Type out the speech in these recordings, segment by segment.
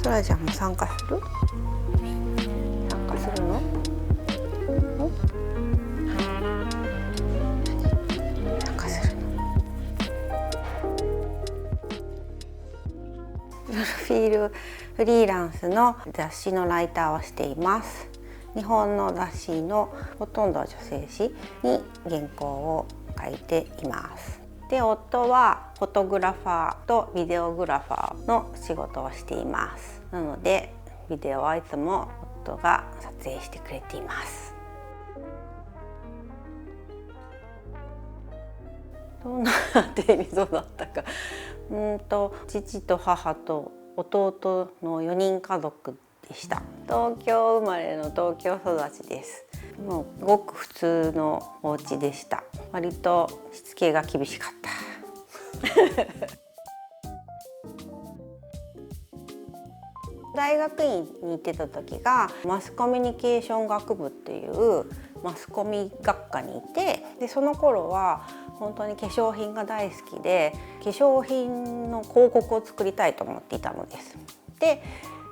トラちゃんも参加する？参加するの？参加するの？プロフィールフリーランスの雑誌のライターをしています。日本の雑誌のほとんどは女性誌に原稿を書いています。で、夫はフォトグラファーとビデオグラファーの仕事をしています。なのでビデオはいつも夫が撮影してくれています。どんな家庭に育ったか、父と母と弟の4人家族でした。東京生まれの東京育ちです。もうごく普通のお家でした。割としつけが厳しかった。大学院に行ってた時がマスコミュニケーション学部っていうマスコミ学科にいて、でその頃は本当に化粧品が大好きで、化粧品の広告を作りたいと思っていたのです。で、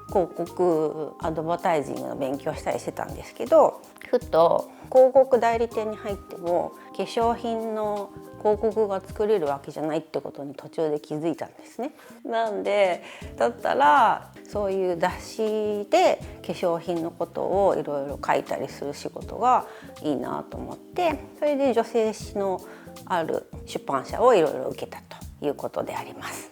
広告アドバタイジングの勉強したりしてたんですけど、ふと広告代理店に入っても化粧品の広告が作れるわけじゃないってことに途中で気づいたんですね。なんでだったらそういう雑誌で化粧品のことをいろいろ書いたりする仕事がいいなと思って、それで女性誌のある出版社をいろいろ受けたということであります。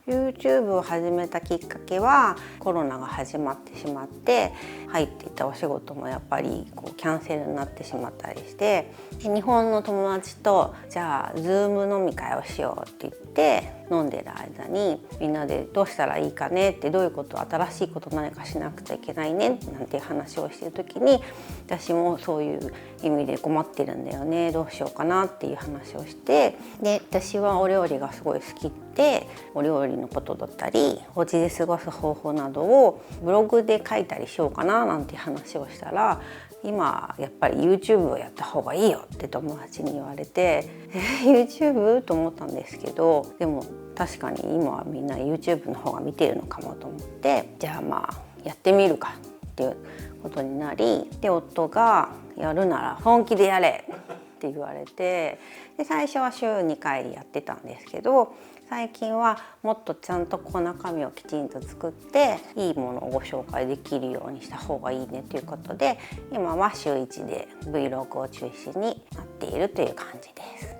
YouTube を始めたきっかけはコロナが始まってしまって、入っていたお仕事もやっぱりキャンセルになってしまったりして、日本の友達とじゃあ Zoom 飲み会をしようって言って飲んでる間に、みんなでどうしたらいいかねって、どういうこと新しいこと何かしなくちゃいけないねなんていう話をしてる時に、私もそういう意味で困ってるんだよね、どうしようかなっていう話をして、で私はお料理がすごい好きで、お料理のことだったりお家で過ごす方法などをブログで書いたりしようかななんて話をしたら、今やっぱり YouTube をやった方がいいよって友達に言われて、YouTube? と思ったんですけど、でも確かに今はみんな YouTube の方が見てるのかもと思って、じゃあまあやってみるかっていうことになり、で夫がやるなら本気でやれって言われて、で最初は週2回やってたんですけど、最近はもっとちゃんと中身をきちんと作っていいものをご紹介できるようにした方がいいねということで、今は週1で Vlog を中心になっているという感じです。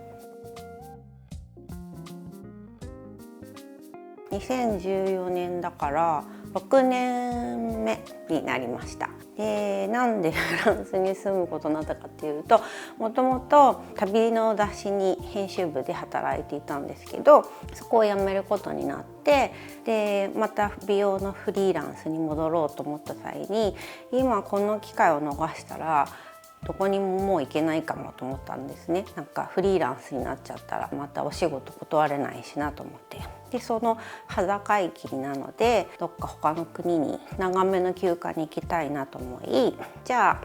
2014年だから6年目になりました。なんでフランスに住むことになったかっていうと、もともと旅の雑誌に編集部で働いていたんですけど、そこを辞めることになって、でまた美容のフリーランスに戻ろうと思った際に、今この機会を逃したらどこにももう行けないかもと思ったんですね。なんかフリーランスになっちゃったらまたお仕事断れないしなと思って、でその裸一揆なのでどっか他の国に長めの休暇に行きたいなと思い、じゃあ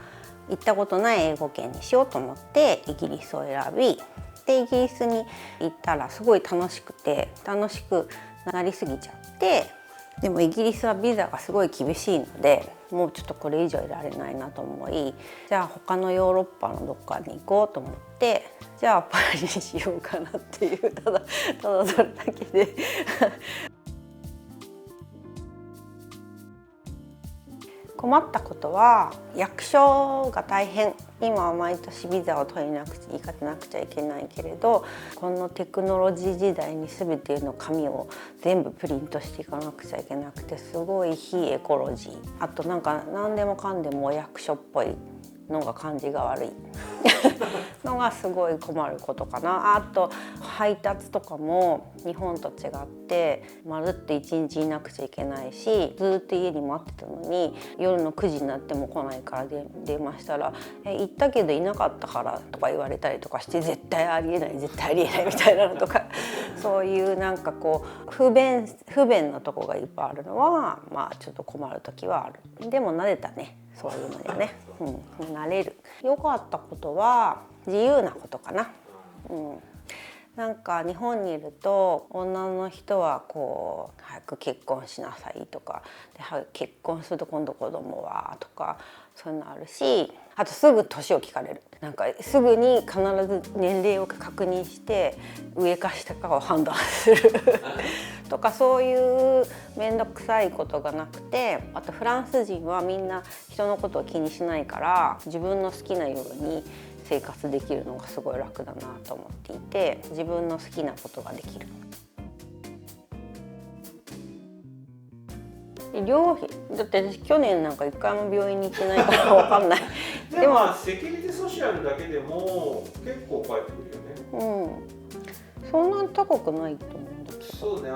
行ったことない英語圏にしようと思ってイギリスを選び、でイギリスに行ったらすごい楽しくなりすぎちゃって、でもイギリスはビザがすごい厳しいので、もうちょっとこれ以上いられないなと思い、じゃあ他のヨーロッパのどっかに行こうと思って、じゃあパリにしようかなっていう、ただそれだけで困ったことは役所が大変。今は毎年ビザを取りなくちゃ行かなくちゃいけないけれど、このテクノロジー時代に全ての紙を全部プリントしていかなくちゃいけなくて、すごい非エコロジー、あとなんか何でもかんでもお役所っぽいのが感じが悪いのがすごい困ることかな。あと配達とかも日本と違ってまるっと一日いなくちゃいけないし、ずっと家に待ってたのに夜の9時になっても来ないから電話したら「行ったけどいなかったから」とか言われたりとかして、絶対ありえない絶対ありえないみたいなのとかそういうなんかこう不便なとこがいっぱいあるのはまあちょっと困る時はある。でも慣れたね、そういうのにはね、慣れる。良かったことは自由なことかな。なんか日本にいると女の人はこう早く結婚しなさいとかで、結婚すると今度子供はとかそういうのあるし、あとすぐ年を聞かれる。なんかすぐに必ず年齢を確認して上か下かを判断するとか、そういう面倒くさいことがなくて、あとフランス人はみんな人のことを気にしないから自分の好きなように生活できるのがすごい楽だなと思っていて、自分の好きなことができる。医療費だって私去年なんか一回も病院に行ってないから分かんないでもまあセキュリティソシャルだけでも結構返ってくるよね。そんなに高くないと思うんだけど。そうね、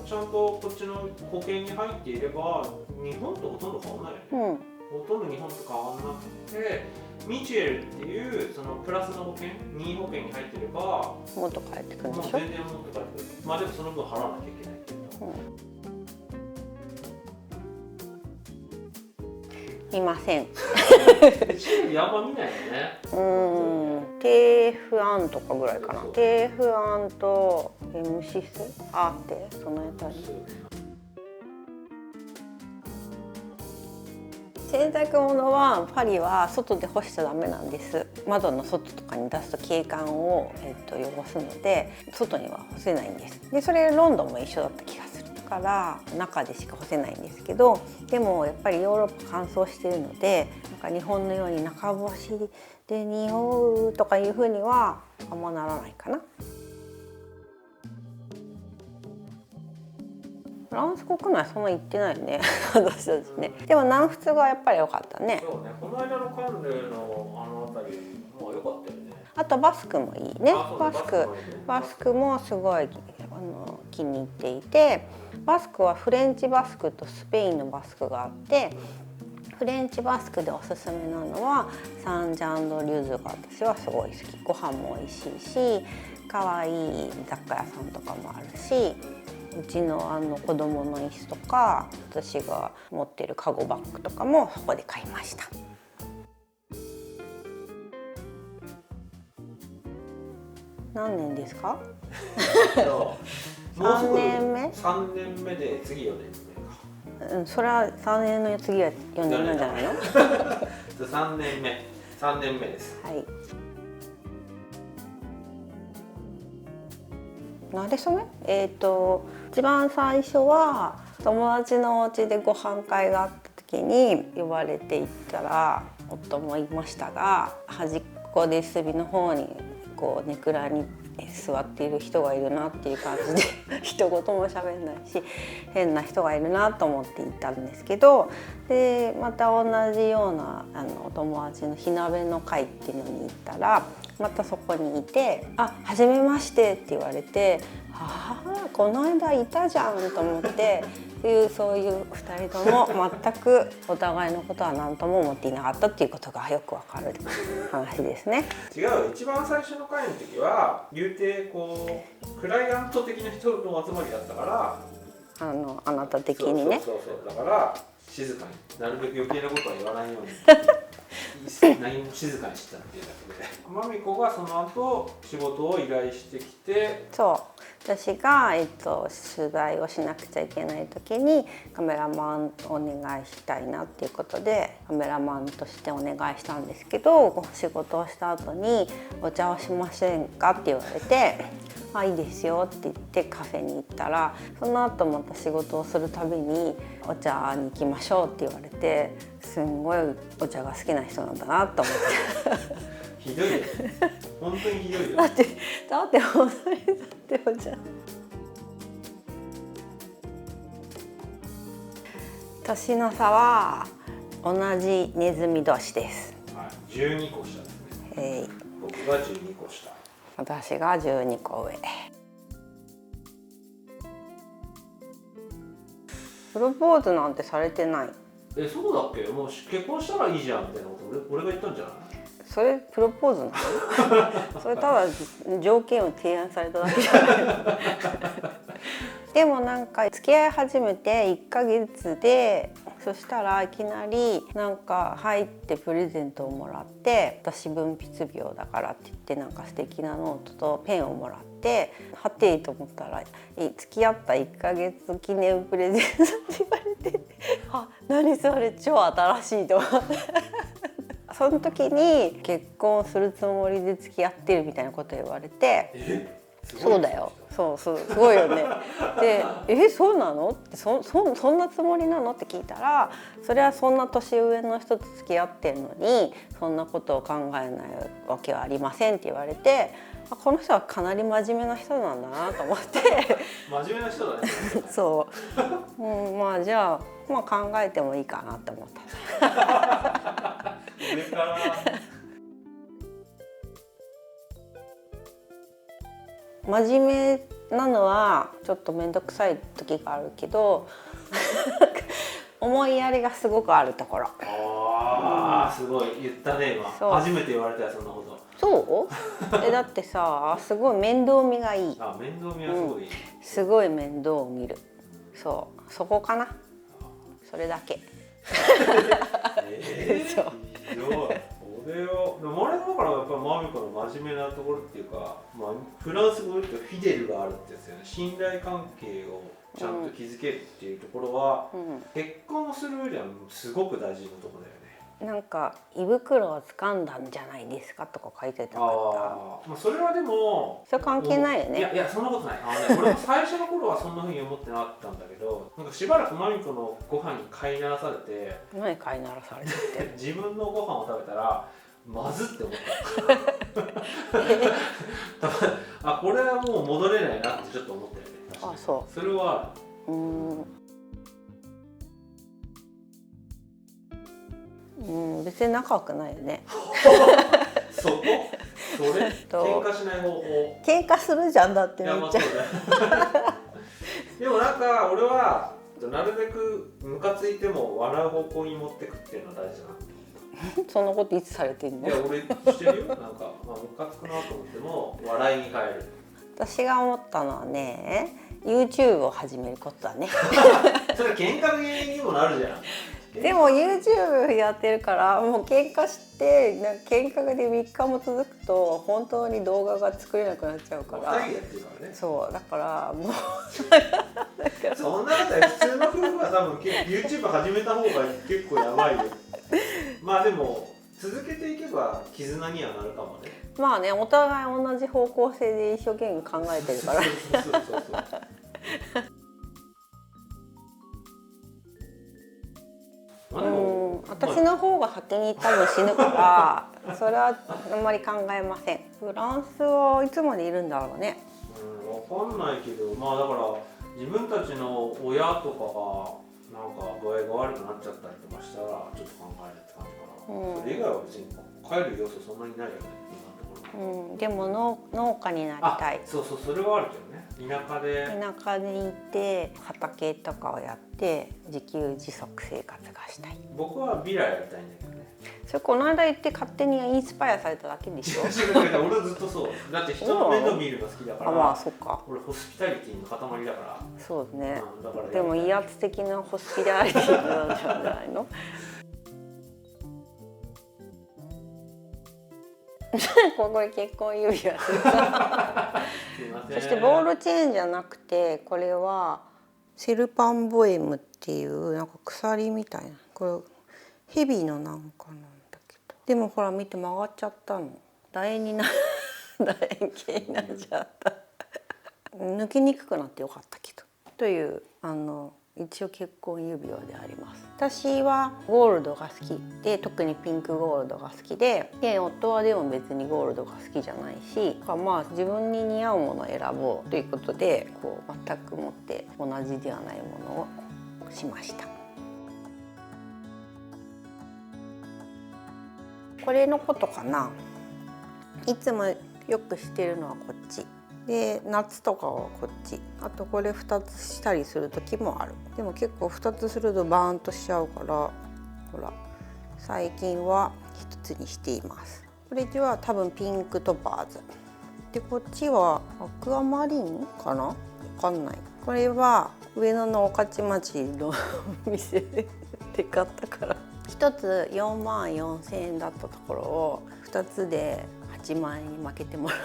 ちゃんとこっちの保険に入っていれば日本とほとんど変わんないよね。ほとんど日本と変わんなくて、ミチュエルっていうそのプラスの保険、任意保険に入ってればもっと返ってくるんでしょ。全然もっと返ってくる。まあでもその分払わなきゃいけないけど。いません。あんま見ないよね。テーフアンとかぐらいかな。テーフアンとエムシスアーテそのやつに。洗濯物はパリは外で干しちゃダメなんです。窓の外とかに出すと景観を、汚すので外には干せないんです。でそれロンドンも一緒だった気がするから中でしか干せないんですけど、でもやっぱりヨーロッパ乾燥しているので、なんか日本のように中干しで匂うとかいう風にはあんまならないかな。フランス国内そんな行ってないね私たちね。でも南仏がやっぱり良かったね。そうね、この間のカンヌの辺りも良かったよね。あとバスクもいいね。バスクもすごい気に入っていて、バスクはフレンチバスクとスペインのバスクがあって、フレンチバスクでおすすめなのはサンジャンドリューズが私はすごい好き。ご飯も美味しいし、可愛い雑貨屋さんとかもあるし、うちの子供の椅子とか私が持ってるカゴバッグとかもそこで買いました。何年ですか？3年目？3年目で次4年目か。それは3年の次は4年なんじゃないの？3年目です。はい。なれそめ？一番最初は友達のお家でご飯会があった時に呼ばれて行ったら夫もいましたが、端っこで隅の方にこうネクラに座っている人がいるなっていう感じで一言も喋んないし変な人がいるなと思って行ったんですけど、でまた同じようなお友達の火鍋の会っていうのに行ったらまたそこにいて「あ、はじめまして」って言われて「ああこの間いたじゃん」と思ってそういう2人とも全くお互いのことは何とも思っていなかったっていうことがよくわかる話ですね。違う、一番最初の回の時は言うてこうクライアント的な人の集まりだったから、あなた的にね。そうだから静かになるべく余計なことは言わないように何も静かにしてたっていうだけで、マミコがその後仕事を依頼してきて、そう私が、取材をしなくちゃいけない時にカメラマンお願いしたいなっていうことでカメラマンとしてお願いしたんですけど、仕事をした後にお茶をしませんかって言われて、「あ、いいですよ」って言ってカフェに行ったら、その後また仕事をするたびに「お茶に行きましょう」って言われて、すんごいお茶が好きな人なんだなと思ってひどいよ本当にひどいよ。だって本当にお茶年の差は同じネズミ年です。はい、12個下ですね。僕が12個下。私が12個上。プロポーズなんてされてない。そうだっけ？もう結婚したらいいじゃんみたいなこと俺が言ったんじゃない？それプロポーズなの？それただ条件を提案されただけじゃないでもなんか付き合い始めて1ヶ月で、そしたらいきなりなんか入ってプレゼントをもらって、私文筆病だからって言ってなんか素敵なノートとペンをもらって、はていと思ったら付き合った1ヶ月記念プレゼントって言われてあ、何それ超新しいと思ってその時に結婚するつもりで付き合ってるみたいなこと言われて、そうだよ、そうすごいよねでそうなのってそんなつもりなのって聞いたら、それはそんな年上の人と付き合ってるのにそんなことを考えないわけはありませんって言われて、この人はかなり真面目な人なんだなと思って真面目な人だねそう、まあじゃあ、考えてもいいかなって思った上から真面目なのはちょっと面倒くさい時があるけど思いやりがすごくあるところ。すごい言ったね今。初めて言われたよそんなこと。そうだってさ、すごい面倒見がいい。面倒見はすごい、すごい面倒を見る。そこかな。それだけそうひどい。俺だからやっぱマミコの真面目なところっていうか、フランス語で言うとフィデルがあるってやつよね。信頼関係をちゃんと築けるっていうところは、結婚をする上ではすごく大事なところだよね。なんか胃袋を掴んだんじゃないですかとか書いてたかった。それはでもそれ関係ないよね。いやそんなことない。俺も最初の頃はそんなふうに思ってなかったんだけど、なんかしばらくマミコのご飯に飼いならされて。何飼いならされてって自分のご飯を食べたらまずって思ったこれはもう戻れないなってちょっと思ったよね。そう。それは別に仲良くないよねそれ喧嘩しない方法。喧嘩するじゃんだってめっちゃでもなんか俺はなるべくムカついても笑う方向に持ってくっていうのは大事だな。そんなこといつされてんの？いや俺してるよ。なんかムカつくなと思っても笑いに変える。私が思ったのはね、YouTube を始めることだねそれ喧嘩の原因にもなるじゃん。でも YouTube やってるからもう喧嘩して喧嘩で3日も続くと本当に動画が作れなくなっちゃうから。2人でやってるからね。そうだからもうそんなことは普通の夫婦は多分 YouTube 始めた方が結構やばいよでも続けていけば絆にはなるかもね。お互い同じ方向性で一生懸命考えてるから私の方が先に多分死ぬからそれはあんまり考えません。フランスはいつまでいるんだろうね。わかんないけど、だから自分たちの親とかがなんか具合が悪くなっちゃったりとかしたらちょっと考えるって感じかな。それ以外は別に帰る要素そんなにないよね。でも農家になりたい。それはあるけどね。田舎に行って畑とかをやって自給自足生活がしたい。僕はビラやりたいんだけどね。それこの間言って勝手にインスパイアされただけでしょ俺はずっとそうだって人の面倒見るの好きだからそっか。俺ホスピタリティの塊だからそうですね、だからでも威圧的なホスピタリティなんじゃないのこれ結婚指輪するそしてボールチェーンじゃなくてこれはセルパンボエムっていうなんか鎖みたいな、これヘビのなんかなんだけど、でもほら見て曲がっちゃったの。楕円形になっちゃった抜けにくくなってよかったけどという一応結婚指輪であります。私はゴールドが好きで、特にピンクゴールドが好きで、夫はでも別にゴールドが好きじゃないし、まあ自分に似合うものを選ぼうということで全くもって同じではないものをしました。これのことかな。いつもよくしてるのはこっちで、夏とかはこっち。あとこれ2つしたりする時もある。でも結構2つするとバーンとしちゃうから、ほら最近は1つにしています。これは多分ピンクトパーズで、こっちはアクアマリンかな、わかんない。これは上野の御徒町のお店で買ったから、1つ4万4,000円だったところを2つで8万円に負けてもらう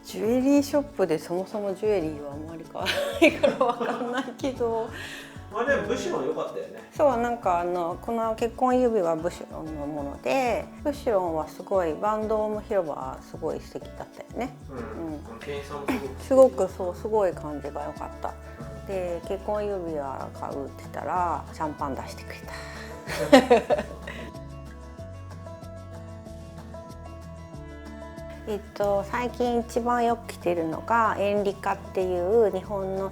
ジュエリーショップでそもそもジュエリーはあんまり買わないからわかんないけどまあでもブシュロン良かったよね。そう、なんかこの結婚指輪はブシュロンのもので、ブシュロンはすごいバンドーム広場はすごい素敵だったよね。店員さんもすごくそう、すごい感じが良かった。で結婚指輪買うって言ったらシャンパン出してくれた最近一番よく着てるのがエンリカっていう日本の、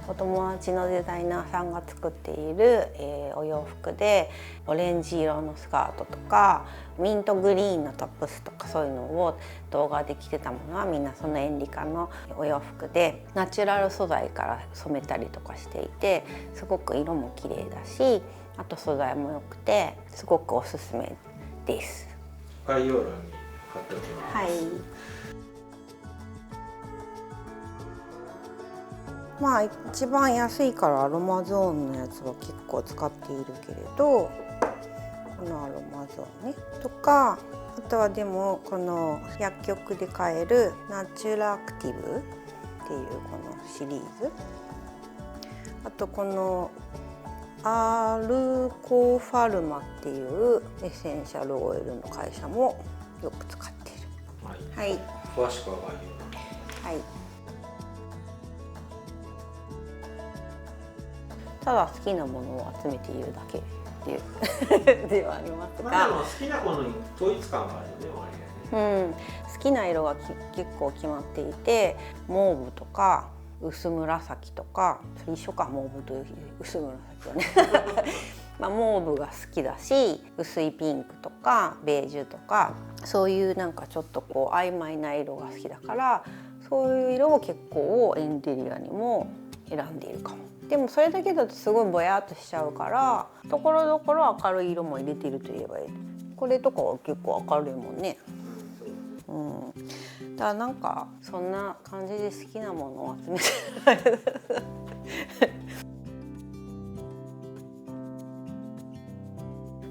お友達のデザイナーさんが作っている、お洋服で、オレンジ色のスカートとかミントグリーンのトップスとか、そういうのを動画で着てたものはみんなそのエンリカのお洋服で、ナチュラル素材から染めたりとかしていて、すごく色も綺麗だし、あと素材も良くてすごくおすすめです。概要欄に貼っておきます。はい。まあ一番安いからアロマゾーンのやつは結構使っているけれど、このアロマゾーンねとか、あとはでもこの薬局で買えるナチュラクティブっていうこのシリーズ、あとこのアルコファルマっていうエッセンシャルオイルの会社もよく使っている。はい。詳しくは概要欄。はい。ただ好きなものを集めているだけっていうではありますが、まあでも好きなものに統一感があるよね、割合ね。好きな色が結構決まっていて、モーブとか薄紫とか、それ一緒か、モーブと薄紫はねまあ、モーブが好きだし、薄いピンクとかベージュとか、そういうなんかちょっと曖昧な色が好きだから、そういう色を結構インテリアにも選んでいるかも。でもそれだけだとすごいぼやっとしちゃうから、ところどころ明るい色も入れているといえばいい。これとかは結構明るいもんね。だからなんかそんな感じで好きなものを集めて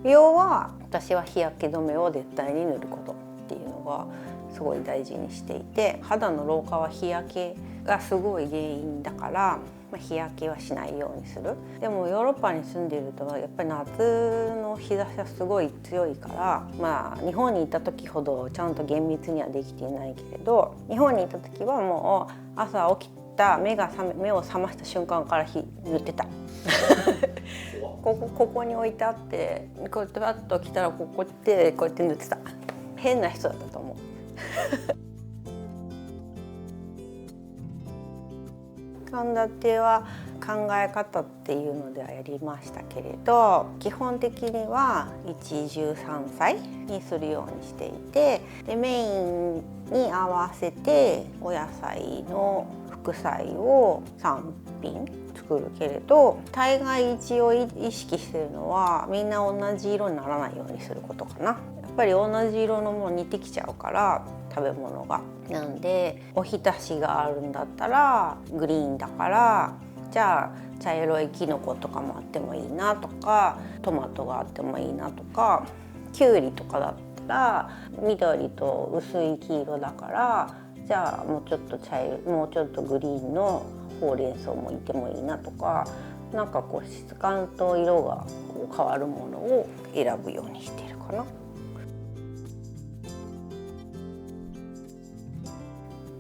美容は私は日焼け止めを絶対に塗ることっていうのがすごい大事にしていて、肌の老化は日焼けがすごい原因だから、日焼けはしないようにする。でもヨーロッパに住んでいるとやっぱり夏の日差しはすごい強いから、日本にいた時ほどちゃんと厳密にはできていないけれど、日本にいた時はもう朝起きた目を覚ました瞬間から塗ってたここに置いてあって、こうやってバッと来たらこうやって塗ってた。変な人だったと思う献立は考え方っていうのではやりましたけれど、基本的には一汁三菜にするようにしていて、でメインに合わせてお野菜の副菜を3品作るけれど、大概一応意識してるのはみんな同じ色にならないようにすることかな。やっぱり同じ色のもの似てきちゃうから、食べ物が。なんでおひたしがあるんだったらグリーンだから、じゃあ茶色いきのことかもあってもいいなとか、トマトがあってもいいなとか、きゅうりとかだったら緑と薄い黄色だから、じゃあもうちょっともうちょっとグリーンのほうれん草もいてもいいなとか、なんか質感と色が変わるものを選ぶようにしているかな。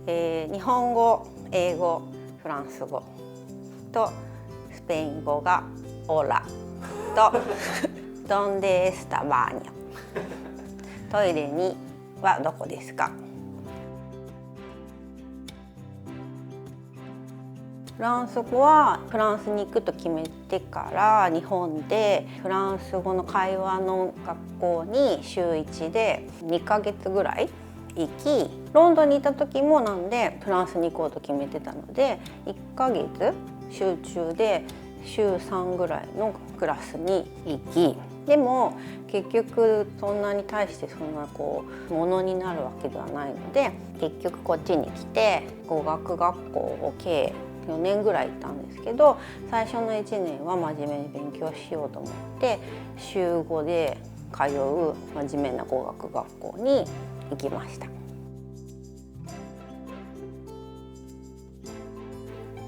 日本語、英語、フランス語とスペイン語がオラとドンデエスタバーニョ、トイレにはどこですか。フランス語はフランスに行くと決めてから日本でフランス語の会話の学校に週1で2ヶ月ぐらい行き、ロンドンにいた時もなんでフランスに行こうと決めてたので1ヶ月集中で週3ぐらいのクラスに行き、でも結局そんなに対してそんなものになるわけではないので、結局こっちに来て語学学校を計4年ぐらい行ったんですけど、最初の1年は真面目に勉強しようと思って週5で通う真面目な語学学校に行きました。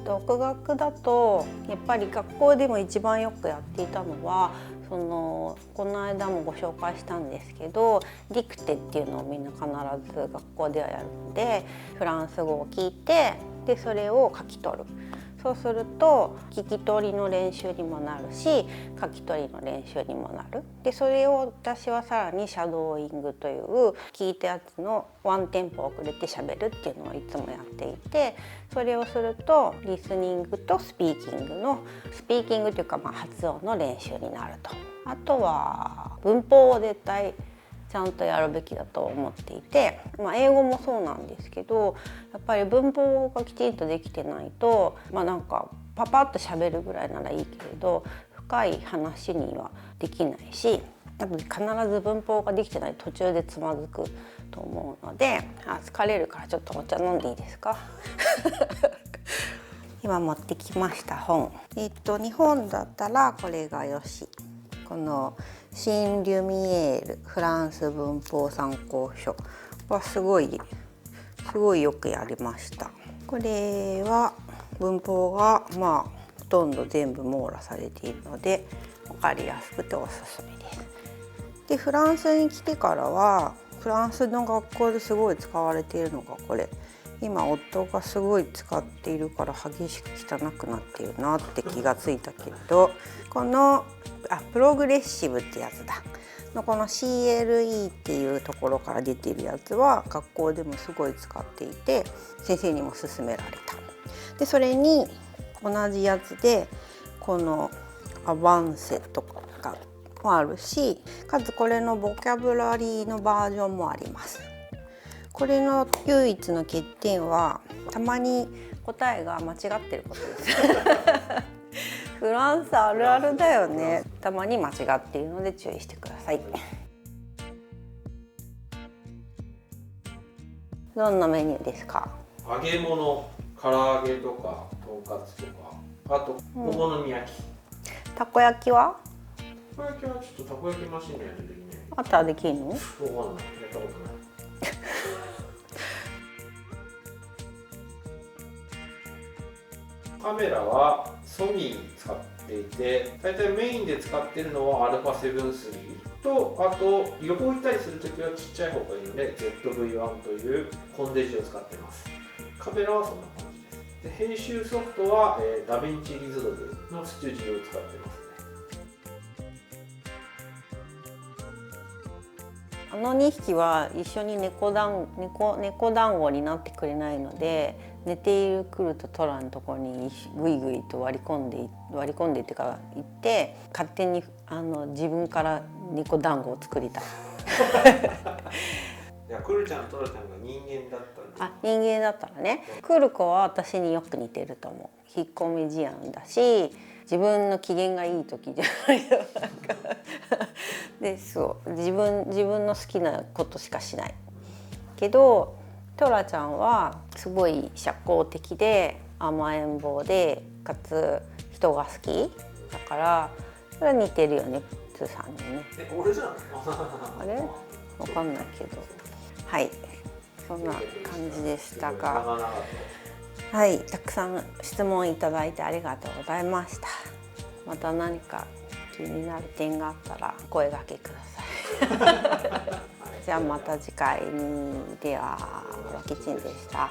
独学だとやっぱり学校でも一番よくやっていたのはこの間もご紹介したんですけど、ディクテっていうのをみんな必ず学校ではやるので、フランス語を聞いてでそれを書き取る。そうすると聞き取りの練習にもなるし書き取りの練習にもなる。でそれを私はさらにシャドーイングという聞いたやつのワンテンポ遅れて喋るっていうのをいつもやっていて、それをするとリスニングとスピーキングというか発音の練習になると。あとは文法を絶対ちゃんとやるべきだと思っていて、英語もそうなんですけど、やっぱり文法がきちんとできてないとなんかパパッと喋るぐらいならいいけれど深い話にはできないし、必ず文法ができてないと途中でつまずくと思うので、疲れるからちょっとお茶飲んでいいですか今持ってきました本、日本だったらこれがよし、このシン・リュミエールフランス文法参考書はすごいよくやりました。これは文法がほとんど全部網羅されているので分かりやすくておすすめです。でフランスに来てからはフランスの学校ですごい使われているのがこれ、今夫がすごい使っているから激しく汚くなっているなって気がついたけど、このプログレッシブってやつだのこの CLE っていうところから出ているやつは学校でもすごい使っていて先生にも勧められた。でそれに同じやつでこのアバンセとかもあるし、かつこれのボキャブラリーのバージョンもあります。これの唯一の欠点はたまに答えが間違ってることですフランスあるあるだよね。たまに間違っているので注意してください。どんなメニューですか？揚げ物、唐揚げとかとんかつとか、あとお好み焼き、たこ焼きは？たこ焼きはちょっとたこ焼きマシンでやるときね。あったらできるの？わかんない、やったことないカメラはソニー使っていて、大体メインで使っているのは α7-3 と、あと旅行行ったりするときはちっちゃい方がいいので ZV-1 というコンデジを使ってます。カメラはそんな感じです。で編集ソフトは、ダヴィンチリゾルブのスチュジオを使ってますね。あの2匹は一緒に猫団子になってくれないので、寝てくるとトラのところにグイグイと割り込んでっていうか行って勝手に自分から猫団子を作りたいいやクルちゃんトラちゃんが人間だったんで。人間だったらね、クル子は私によく似てると思う。引っ込み思案だし、自分の機嫌がいい時じゃないとでそう自分の好きなことしかしないけど、トラちゃんはすごい社交的で甘えん坊でかつ人が好きだからそれは似てるよね、プーさんにね。俺じゃんあれわかんないけど、はいそんな感じでしたが、はい、たくさん質問いただいてありがとうございました。また何か気になる点があったら声掛けくださいじゃあまた次回に。では、ロキチンでした。